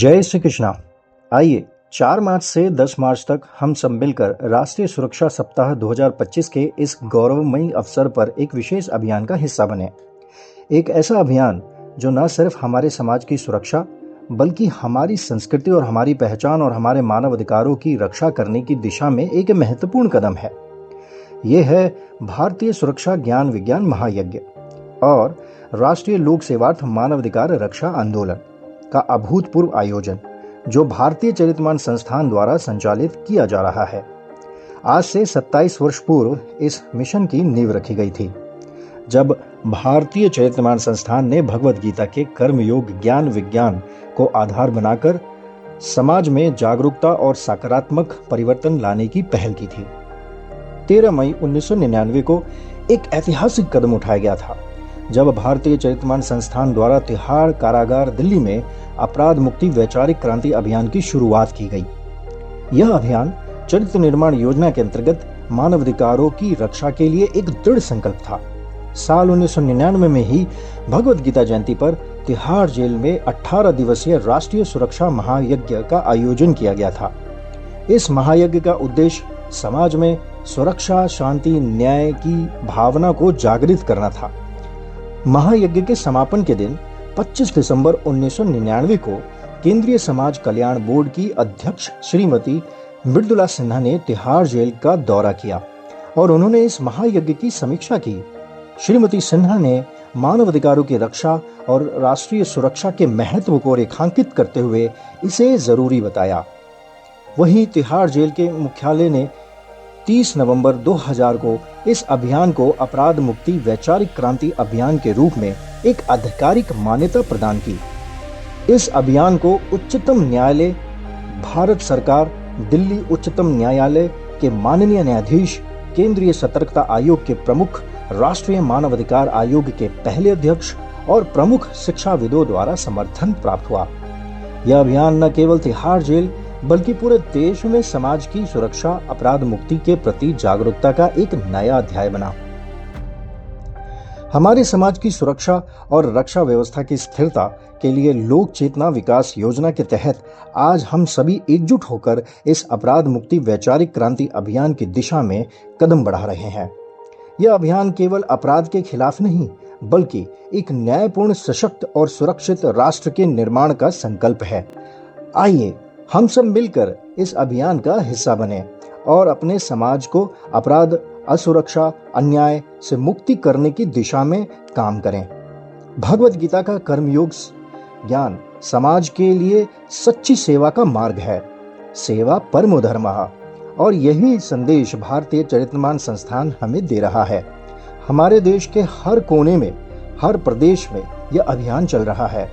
जय श्री कृष्णा। आइए 4 मार्च से 10 मार्च तक हम सब मिलकर राष्ट्रीय सुरक्षा सप्ताह 2025 के इस गौरवमयी अवसर पर एक विशेष अभियान का हिस्सा बने। एक ऐसा अभियान जो न सिर्फ हमारे समाज की सुरक्षा बल्कि हमारी संस्कृति और हमारी पहचान और हमारे मानव अधिकारों की रक्षा करने की दिशा में एक महत्वपूर्ण कदम है। ये है भारतीय सुरक्षा ज्ञान विज्ञान महायज्ञ और राष्ट्रीय लोक सेवार्थ मानवाधिकार रक्षा आंदोलन का अभूतपूर्व आयोजन जो भारतीय चरितमान संस्थान द्वारा संचालित किया जा रहा है। आज से 27 वर्ष पूर्व इस मिशन की नींव रखी गई थी, जब भारतीय चरितमान संस्थान ने भगवद गीता के कर्मयोग ज्ञान विज्ञान को आधार बनाकर समाज में जागरूकता और सकारात्मक परिवर्तन लाने की पहल की थी। 13 मई 1999 को एक ऐतिहासिक कदम उठाया गया था, जब भारतीय चरितमान संस्थान द्वारा तिहाड़ कारागार दिल्ली में अपराध मुक्ति वैचारिक क्रांति अभियान की शुरुआत की गई। यह अभियान चरित्र निर्माण योजना के अंतर्गत मानवाधिकारों की रक्षा के लिए एक दृढ़ संकल्प था। साल 1999 में ही भगवद गीता जयंती पर तिहाड़ जेल में 18 दिवसीय राष्ट्रीय सुरक्षा महायज्ञ का आयोजन किया गया था। इस महायज्ञ का उद्देश्य समाज में सुरक्षा, शांति, न्याय की भावना को जागृत करना था। महायज्ञ के समापन के दिन 25 दिसंबर 1999 को केंद्रीय समाज कल्याण बोर्ड की अध्यक्ष श्रीमती मृदुला सिन्हा ने तिहाड़ जेल का दौरा किया और उन्होंने इस महायज्ञ की समीक्षा की। श्रीमती सिन्हा ने मानवाधिकारों की रक्षा और राष्ट्रीय सुरक्षा के महत्व को रेखांकित करते हुए इसे जरूरी बताया। वहीं तिहाड़ जेल के मुख्यालय ने 30 नवंबर 2000 को इस अभियान को अपराध मुक्ति वैचारिक क्रांति अभियान के रूप में एक आधिकारिक मान्यता प्रदान की। इस अभियान को उच्चतम न्यायालय, भारत सरकार, दिल्ली उच्चतम न्यायालय के माननीय न्यायाधीश, केंद्रीय सतर्कता आयोग के प्रमुख, राष्ट्रीय मानवाधिकार आयोग के पहले अध्यक्ष और प्रमुख शिक्षाविदों द्वारा समर्थन प्राप्त हुआ। यह अभियान न केवल तिहाड़ जेल बल्कि पूरे देश में समाज की सुरक्षा, अपराध मुक्ति के प्रति जागरूकता का एक नया अध्याय बना। हमारे समाज की सुरक्षा और रक्षा व्यवस्था की स्थिरता के लिए लोक चेतना विकास योजना के तहत आज हम सभी एकजुट होकर इस अपराध मुक्ति वैचारिक क्रांति अभियान की दिशा में कदम बढ़ा रहे हैं। यह अभियान केवल अपराध के खिलाफ नहीं बल्कि एक न्यायपूर्ण, सशक्त और सुरक्षित राष्ट्र के निर्माण का संकल्प है। आइए हम सब मिलकर इस अभियान का हिस्सा बने और अपने समाज को अपराध, असुरक्षा, अन्याय से मुक्ति करने की दिशा में काम करें। भगवद गीता का कर्मयोग ज्ञान समाज के लिए सच्ची सेवा का मार्ग है। सेवा परमो धर्मः, और यही संदेश भारतीय चरितमान संस्थान हमें दे रहा है। हमारे देश के हर कोने में, हर प्रदेश में यह अभियान चल रहा है।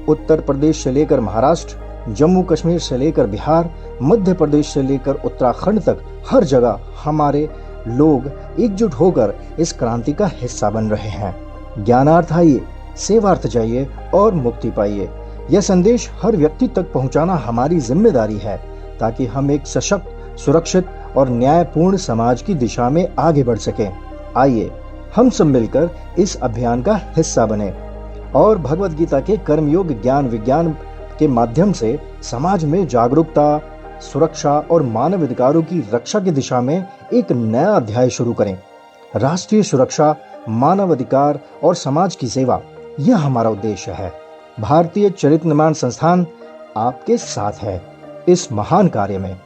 उत्तर प्रदेश से लेकर महाराष्ट्र, जम्मू कश्मीर से लेकर बिहार, मध्य प्रदेश से लेकर उत्तराखंड तक हर जगह हमारे लोग एकजुट होकर इस क्रांति का हिस्सा बन रहे हैं। ज्ञानार्थ आइए, सेवार्थ जाइए और मुक्ति पाइए। यह संदेश हर व्यक्ति तक पहुंचाना हमारी जिम्मेदारी है, ताकि हम एक सशक्त, सुरक्षित और न्यायपूर्ण समाज की दिशा में आगे बढ़ सकें। आइए हम सब मिलकर इस अभियान का हिस्सा बने और भगवद गीता के कर्मयोग ज्ञान विज्ञान के माध्यम से समाज में जागरूकता, सुरक्षा और मानव अधिकारों की रक्षा की दिशा में एक नया अध्याय शुरू करें। राष्ट्रीय सुरक्षा, मानव अधिकार और समाज की सेवा, यह हमारा उद्देश्य है। भारतीय चरित्र निर्माण संस्थान आपके साथ है इस महान कार्य में।